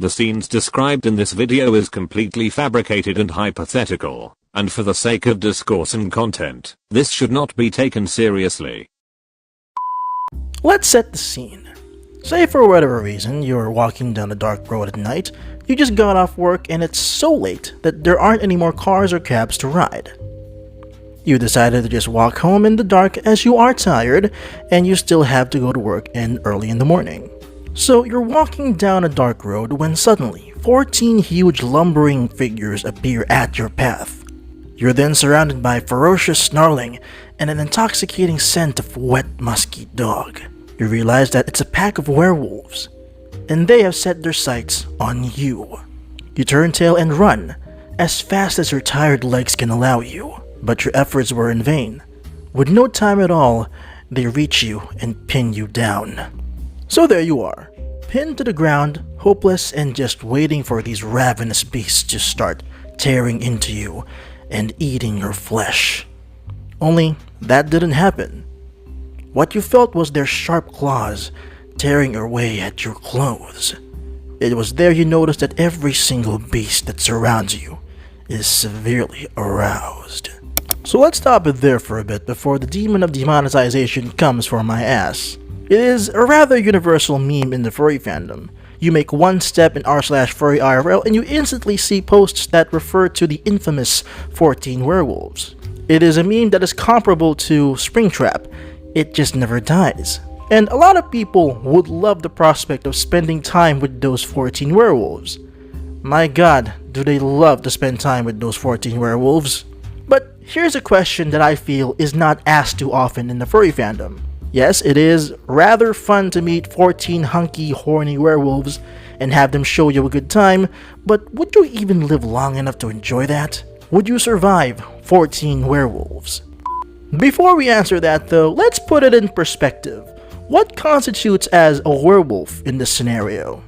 The scenes described in this video is completely fabricated and hypothetical, and for the sake of discourse and content, this should not be taken seriously. Let's set the scene. Say for whatever reason, you're walking down a dark road at night, you just got off work and it's so late that there aren't any more cars or cabs to ride. You decided to just walk home in the dark as you are tired and you still have to go to work early in the morning. So you're walking down a dark road when suddenly 14 huge lumbering figures appear at your path. You're then surrounded by ferocious snarling and an intoxicating scent of wet musky dog. You realize that it's a pack of werewolves, and they have set their sights on you. You turn tail and run, as fast as your tired legs can allow you, but your efforts were in vain. With no time at all, they reach you and pin you down. So there you are, pinned to the ground, hopeless and just waiting for these ravenous beasts to start tearing into you and eating your flesh. Only that didn't happen. What you felt was their sharp claws tearing away at your clothes. It was there you noticed that every single beast that surrounds you is severely aroused. So let's stop it there for a bit before the demon of demonetization comes for my ass. It is a rather universal meme in the furry fandom. You make one step in r/furry IRL and you instantly see posts that refer to the infamous 14 werewolves. It is a meme that is comparable to Springtrap. It just never dies. And a lot of people would love the prospect of spending time with those 14 werewolves. My god, do they love to spend time with those 14 werewolves. But here's a question that I feel is not asked too often in the furry fandom. Yes, it is rather fun to meet 14 hunky, horny werewolves and have them show you a good time, but would you even live long enough to enjoy that? Would you survive 14 werewolves? Before we answer that though, let's put it in perspective. What constitutes as a werewolf in this scenario?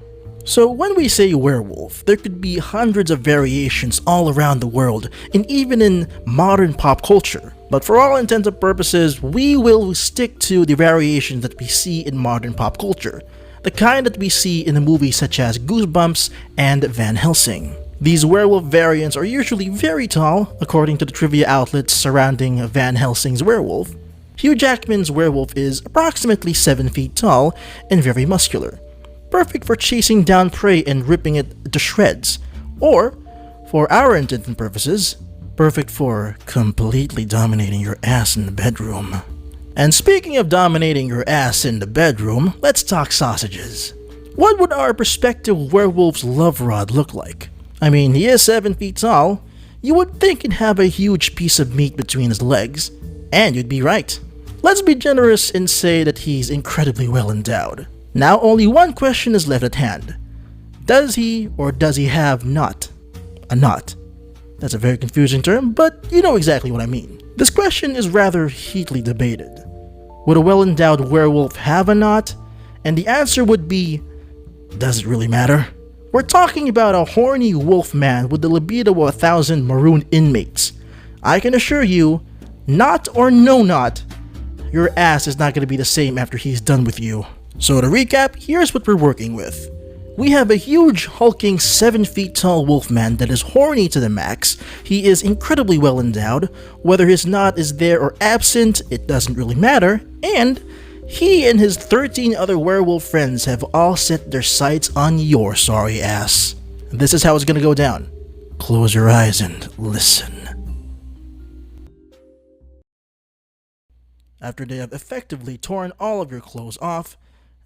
So when we say werewolf, there could be hundreds of variations all around the world and even in modern pop culture. But for all intents and purposes, we will stick to the variations that we see in modern pop culture. The kind that we see in the movies such as Goosebumps and Van Helsing. These werewolf variants are usually very tall, according to the trivia outlets surrounding Van Helsing's werewolf. Hugh Jackman's werewolf is approximately 7 feet tall and very muscular, perfect for chasing down prey and ripping it to shreds, or, for our intents and purposes, perfect for completely dominating your ass in the bedroom. And speaking of dominating your ass in the bedroom, let's talk sausages. What would our prospective werewolf's love rod look like? I mean, he is 7 feet tall. You would think he'd have a huge piece of meat between his legs, and you'd be right. Let's be generous and say that he's incredibly well endowed. Now only one question is left at hand. Does he or does he have not a knot? That's a very confusing term, but you know exactly what I mean. This question is rather heatedly debated. Would a well-endowed werewolf have a knot? And the answer would be, does it really matter? We're talking about a horny wolf man with the libido of 1,000 maroon inmates. I can assure you, knot or no knot, your ass is not going to be the same after he's done with you. So to recap, here's what we're working with. We have a huge, hulking 7 feet tall wolfman that is horny to the max. He is incredibly well endowed. Whether his knot is there or absent, it doesn't really matter. And he and his 13 other werewolf friends have all set their sights on your sorry ass. This is how it's gonna go down. Close your eyes and listen. After they have effectively torn all of your clothes off,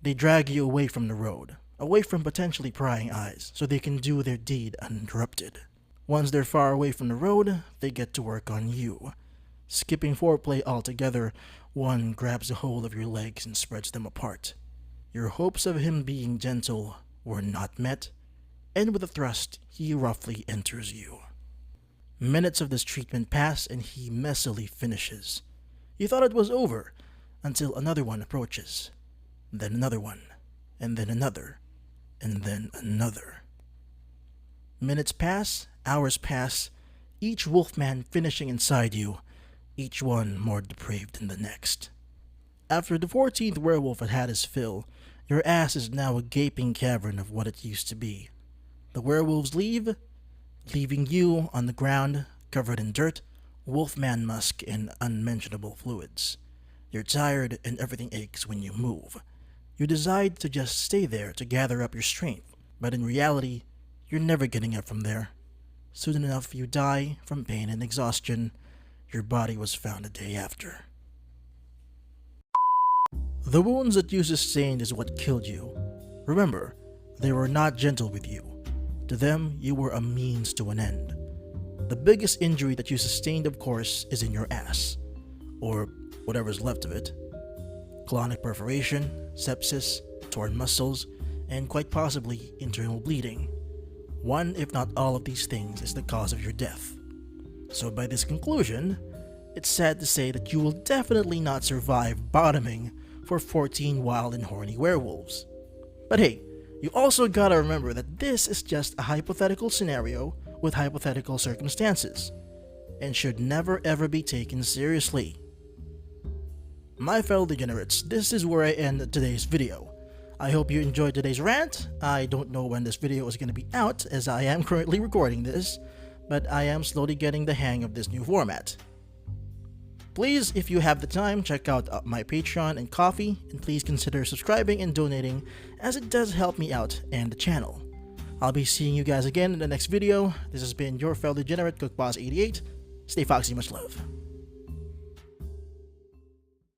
they drag you away from the road, away from potentially prying eyes, so they can do their deed uninterrupted. Once they're far away from the road, they get to work on you. Skipping foreplay altogether, one grabs a hold of your legs and spreads them apart. Your hopes of him being gentle were not met, and with a thrust, he roughly enters you. Minutes of this treatment pass and he messily finishes. You thought it was over, until another one approaches. Then another one, and then another, and then another. Minutes pass, hours pass, each wolfman finishing inside you, each one more depraved than the next. After the 14th werewolf had had his fill, your ass is now a gaping cavern of what it used to be. The werewolves leave, leaving you on the ground, covered in dirt, wolfman musk, and unmentionable fluids. You're tired and everything aches when you move. You decide to just stay there to gather up your strength, but in reality, you're never getting up from there. Soon enough, you die from pain and exhaustion. Your body was found a day after. The wounds that you sustained is what killed you. Remember, they were not gentle with you. To them, you were a means to an end. The biggest injury that you sustained, of course, is in your ass, or whatever's left of it. Colonic perforation, sepsis, torn muscles, and quite possibly internal bleeding. One, if not all of these things, is the cause of your death. So by this conclusion, it's sad to say that you will definitely not survive bottoming for 14 wild and horny werewolves. But hey, you also gotta remember that this is just a hypothetical scenario with hypothetical circumstances, and should never ever be taken seriously. My fellow degenerates, this is where I end today's video. I hope you enjoyed today's rant. I don't know when this video is going to be out, as I am currently recording this, but I am slowly getting the hang of this new format. Please, if you have the time, check out my Patreon and Ko-fi, and please consider subscribing and donating, as it does help me out and the channel. I'll be seeing you guys again in the next video. This has been your fellow degenerate, CookBoss88. Stay foxy, much love.